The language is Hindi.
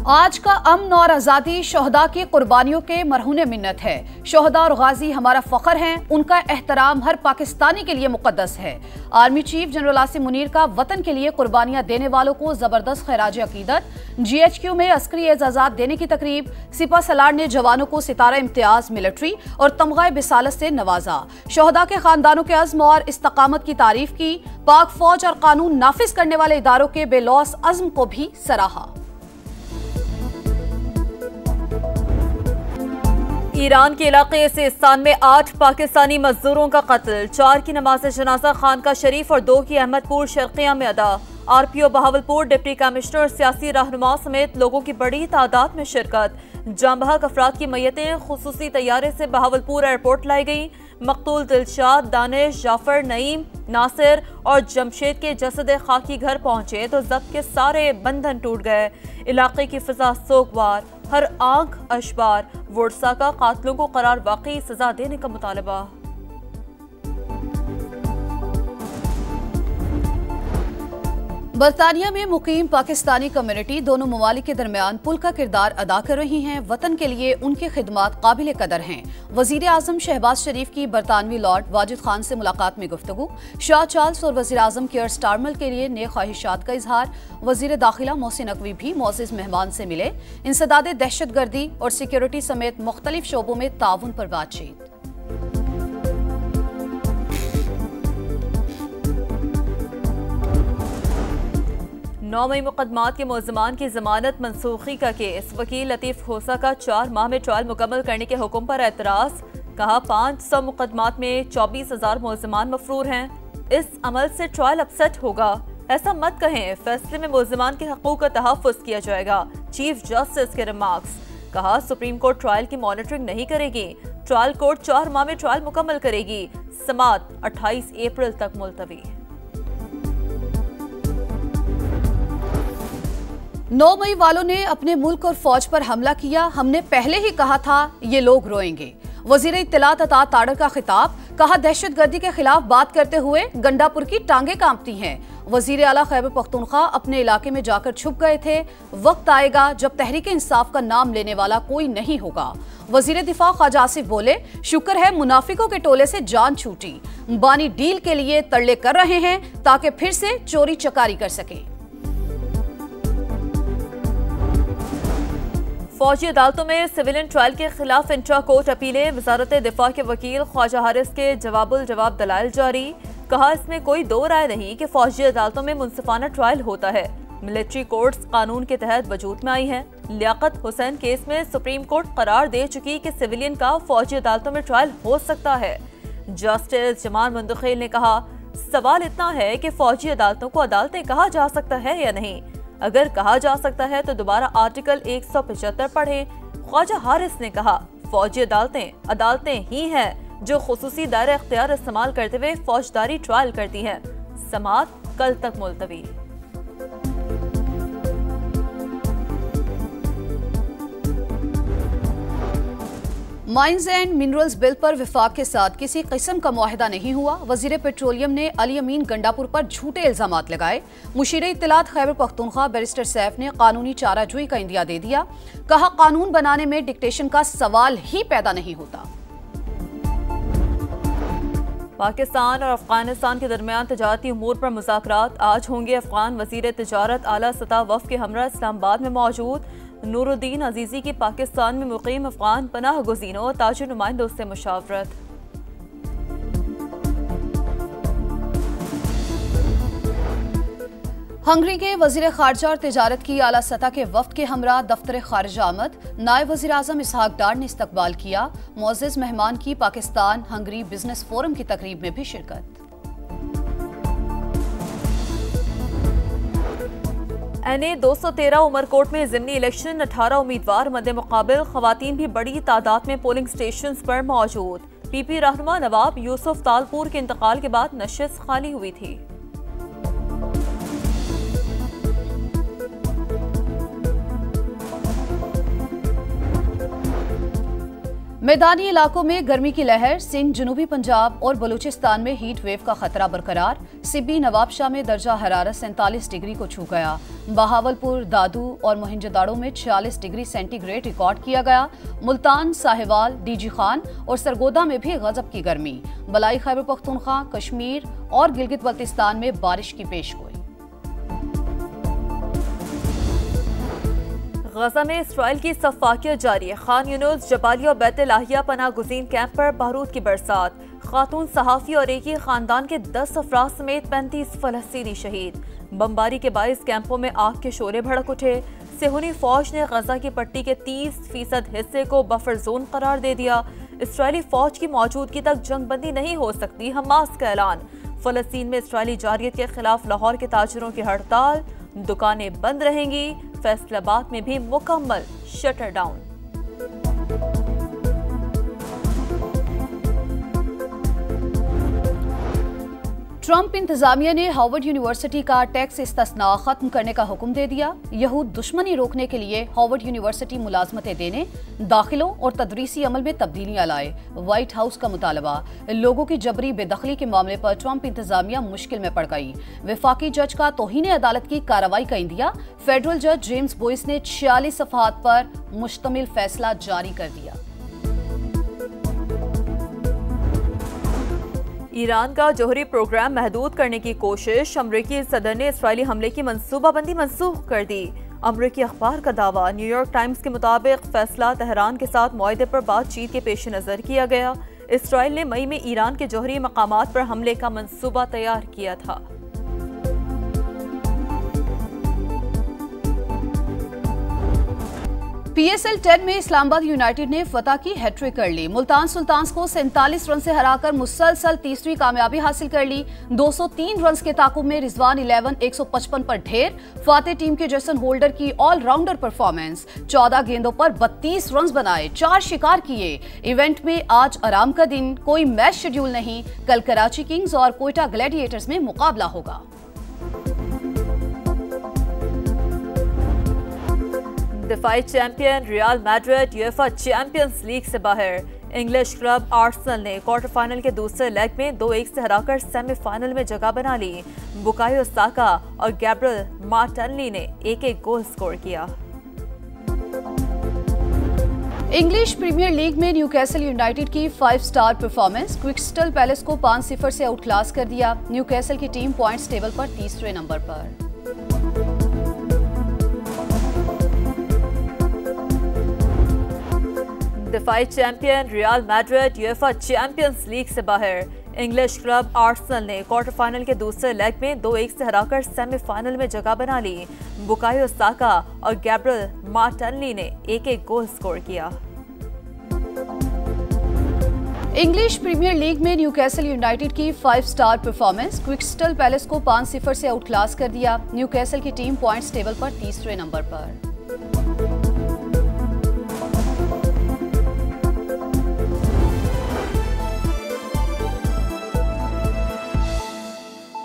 आज का अमन और आज़ादी शोहदा की कुर्बानियों के मरहून मिन्नत है। शोहदा और गाजी हमारा फख्र हैं, उनका एहतराम हर पाकिस्तानी के लिए मुकद्दस है। Army chief general Asim Munir का वतन के लिए कुर्बानियां देने वालों को जबरदस्त खैराज अकीदत। GHQ में अस्करी एजाजात देने की तकरीब। सिपा सलार ने जवानों को सितारा इम्तियाज मिलिट्री और तमगा बिसालत से नवाजा। शोहदा के खानदानों के अज़्म और इस्तकामत की तारीफ की। पाक फौज और कानून नाफिज करने वाले इदारों के बेलौस अज़्म को भी सराहा। ईरान के इलाके सिस्तान में 8 पाकिस्तानी मजदूरों का कत्ल। 4 की नमाज जनाजा खानका शरीफ और 2 की अहमदपुर शर्किया में अदा। RPO बहावलपुर, डिप्टी कमिश्नर, सियासी रहनुमा समेत लोगों की बड़ी तादाद में शिरकत। जांबहक अफराद की मैयतें खुसूसी तैयारे से बहावलपुर एयरपोर्ट लाई गई। मकतूल दिलशाद, दानिश, जाफर, नईम, नासिर और जमशेद के जसद खाकी घर पहुंचे तो जब्त के सारे बंधन टूट गए। इलाके की फिजा सोगवार, हर आंख अशबार। वुड्सा का कातलों को करार वाकई सजा देने का मुतालबा। बरतानिया में मुकीम पाकिस्तानी कम्युनिटी दोनों ममालिक के दरमियान पुल का किरदार अदा कर रही हैं। वतन के लिए उनकी खिदमात काबिल कदर हैं। वजीर आजम शहबाज शरीफ की बरतानवी लॉर्ड वाजिद खान से मुलाकात में गुफ्तगू। शाह चार्ल्स और वजीर आजम केयर स्टारमर के लिए नेक ख्वाहिशात का इजहार। वजीर दाखिला मोहसिन नकवी भी मोअज़्ज़िज़ मेहमान से मिले। इंसदाद दहशत गर्दी और सिक्योरिटी समेत मुख्तलिफ शोबों में ताउन पर बातचीत। 9 मई मुकदमात के मुलज़मान की जमानत मनसूखी का केस। वकील लतीफ़ खोसा का 4 माह में ट्रायल मुकम्मल करने के हुक्म पर एतराज़। कहा 500 मुकदमात में 24,000 मुलज़मान मफरूर हैं। इस अमल से ट्रायल अपसेट होगा। ऐसा मत कहें, फैसले में मुलज़मान के हकूक़ का तहफ़्फ़ुज़ किया जाएगा। चीफ जस्टिस के रिमार्क्स। कहा सुप्रीम कोर्ट ट्रायल की मॉनिटरिंग नहीं करेगी। ट्रायल कोर्ट 4 माह में ट्रायल मुकम्मल करेगी। समात 28 अप्रैल तक मुलतवी। 9 मई वालों ने अपने मुल्क और फौज पर हमला किया। हमने पहले ही कहा था ये लोग रोएंगे। वजीर इत्तलात अता ताड़र का खिताब। कहा दहशतगर्दी के खिलाफ बात करते हुए गंडापुर की टांगे कांपती हैं। वजीर आला खैबर पख्तूनख्वा अपने इलाके में जाकर छुप गए थे। वक्त आएगा जब तहरीक इंसाफ का नाम लेने वाला कोई नहीं होगा। वजीर दिफा ख्वाजा आसिफ बोले शुक्र है मुनाफिकों के टोले से जान छूटी। बानी डील के लिए तरले कर रहे हैं ताकि फिर से चोरी चकारी कर सके। फौजी अदालतों में सिविलियन ट्रायल के खिलाफ इंट्रा कोर्ट अपीलें। वजारत दिफा के वकील ख्वाजा हारिस के जवाबुल जवाब दलाइल जारी। कहा इसमें कोई दो राय नहीं कि फौजी अदालतों में मुनसिफाना ट्रायल होता है। मिलिट्री कोर्ट्स कानून के तहत वजूद में आई हैं। लियाकत हुसैन केस में सुप्रीम कोर्ट करार दे चुकी कि सिविलियन का फौजी अदालतों में ट्रायल हो सकता है। जस्टिस जमान मुंदखिल ने कहा सवाल इतना है कि फौजी अदालतों को अदालतें कहा जा सकता है या नहीं। अगर कहा जा सकता है तो दोबारा आर्टिकल 175 पढ़ें। ख्वाजा हारिस ने कहा फौजी अदालतें ही हैं जो खुसूसी दायरा इख्तियार इस्तेमाल करते हुए फौजदारी ट्रायल करती हैं। समात कल तक मुलतवी। माइंस एंड मिनरल्स बिल पर विफाक के साथ किसी किस्म का मुआहिदा नहीं हुआ। वजीर पेट्रोलियम ने अली अमीन गंडापुर पर झूठे इल्जामात लगाए। मुशीर इत्तलात खैबर पख्तूनख्वा बैरिस्टर सैफ ने कानूनी चाराजोई का इंदिया दे दिया। कहा कानून बनाने में डिक्टेशन का सवाल ही पैदा नहीं होता। पाकिस्तान और अफगानिस्तान के दरमियान तजारती उमूर पर मुज़ाकरात आज होंगे। अफगान वजीर तिजारत आला सतह वफ़द के हमरा इस्लामाबाद में मौजूद। नूरुद्दीन अजीजी की पाकिस्तान में मुकीम अफगान पनाह गुज़ीनों और ताजर नुमाइंदों से मुशावरत। हंगरी के वजीर खारजा और तिजारत की आला सतह के वफ्द के हमरा दफ्तर खारजा आमद। नायब वजीर आजम इसहाक डार ने इस्तकबाल किया। मुअज़्ज़िज़ मेहमान की पाकिस्तान हंगरी बिजनेस फोरम की तकरीब में भी शिरकत। NA 213 उमरकोट में ज़िमनी इलेक्शन। 18 उम्मीदवार मद्दे मुकाबिल। खवातीन भी बड़ी तादाद में पोलिंग स्टेशन पर मौजूद। PP रहनुमा नवाब यूसुफ तालपुर के इंतकाल के बाद नशिस्त खाली हुई थी। मैदानी इलाकों में गर्मी की लहर। सिंध, जनूबी पंजाब और बलूचिस्तान में हीट वेव का खतरा बरकरार। सिब्बी, नवाबशाह में दर्जा हरारत 47 डिग्री को छू गया। बहावलपुर, दादू और मोहिंजोदाड़ो में 46 डिग्री सेंटीग्रेड रिकॉर्ड किया गया। मुल्तान, साहिवाल, डीजी खान और सरगोदा में भी गजब की गर्मी। बलाई खैबर पख्तूनख्वा, कश्मीर और गिलगित बल्तिस्तान में बारिश की पेशगोई। गजा में इसराइल की सफाकियत जारी है। खान यूनुस, जबालिया और बैत लाहिया पनाह गुज़ीन कैंप पर बारूद की बरसात। खातून सहाफ़ी और एक ही खानदान के 10 अफराद समेत 35 फ़लस्तीनी शहीद। बमबारी के बाइस कैंपों में आग के शोले भड़क उठे। सेहूनी फौज ने गजा की पट्टी के 30% हिस्से को बफर जोन करार दे दिया। इसराइली फौज की मौजूदगी तक जंगबंदी नहीं हो सकती, हमास का ऐलान। फ़लस्तीन में इसराइली जारियत के खिलाफ लाहौर के ताजिरों की हड़ताल। दुकानें बंद रहेंगी। फैसलाबाद में भी मुकम्मल शटर डाउन। ट्रंप इंतजामिया ने हार्वर्ड यूनिवर्सिटी का टैक्स इस्तिस्ना खत्म करने का हुक्म दे दिया। यहूद दुश्मनी रोकने के लिए हार्वर्ड यूनिवर्सिटी मुलाजमतें देने, दाखिलों और तदरीसी अमल में तब्दीलियां लाए। व्हाइट हाउस का मुतालबा। लोगों की जबरी बेदखली के मामले पर ट्रंप इंतजामिया मुश्किल में पड़ गई। वफाकी जज का तौहीन अदालत की कार्रवाई का इंदिया। फेडरल जज जेम्स बोइस ने 46 सफ़हात पर मुश्तमिल फैसला जारी कर दिया। ईरान का जौहरी प्रोग्राम महदूद करने की कोशिश। अमरीकी सदर ने इसराइली हमले की मंसूबाबंदी मनसूख कर दी। अमरीकी अखबार का दावा। न्यूयॉर्क टाइम्स के मुताबिक फैसला तेहरान के साथ मुआहदे पर बातचीत के पेश नज़र किया गया। इसराइल ने मई में ईरान के जौहरी मकामात पर हमले का मंसूबा तैयार किया था। PSL 10 में इस्लामाबाद यूनाइटेड ने फतह की हैट्रिक कर ली। मुल्तान सुल्तान्स को 47 रन से हराकर मुसलसल तीसरी कामयाबी हासिल कर ली। 203 रन के ताकुब में रिजवान 11 155 पर ढेर। फाते टीम के जेसन होल्डर की ऑलराउंडर परफॉर्मेंस। 14 गेंदों पर 32 रन बनाए, 4 शिकार किए। इवेंट में आज आराम का दिन, कोई मैच शेड्यूल नहीं। कल कराची किंग्स और कोयटा ग्लैडिएटर्स में मुकाबला होगा। दिफाई champion Real Madrid UEFA Champions League से बाहर। इंग्लिश क्लब आर्सेनल ने क्वार्टर फाइनल के दूसरे लेग में 2-1 से हराकर सेमीफाइनल में जगह बना ली। बुकायो साका और गैब्रियल मार्टिनेली ने एक-एक गोल स्कोर किया। इंग्लिश प्रीमियर लीग में न्यूकैसल यूनाइटेड की 5 स्टार परफॉर्मेंस। क्रिस्टल पैलेस को 5-0 से आउटक्लास कर दिया। न्यूकैसल की टीम पॉइंट्स टेबल पर तीसरे नंबर पर। दिफाई champion Real Madrid UEFA Champions League से बाहर। इंग्लिश क्लब आर्सेनल ने क्वार्टर फाइनल के दूसरे लेग में 2-1 से हराकर सेमीफाइनल में जगह बना ली। बुकायो साका और गैब्रियल मार्टिनेली ने एक-एक गोल स्कोर किया। इंग्लिश प्रीमियर लीग में न्यूकैसल यूनाइटेड की 5 स्टार परफॉर्मेंस। क्रिस्टल पैलेस को 5-0 से आउटक्लास कर दिया। न्यूकैसल की टीम पॉइंट्स टेबल पर तीसरे नंबर पर।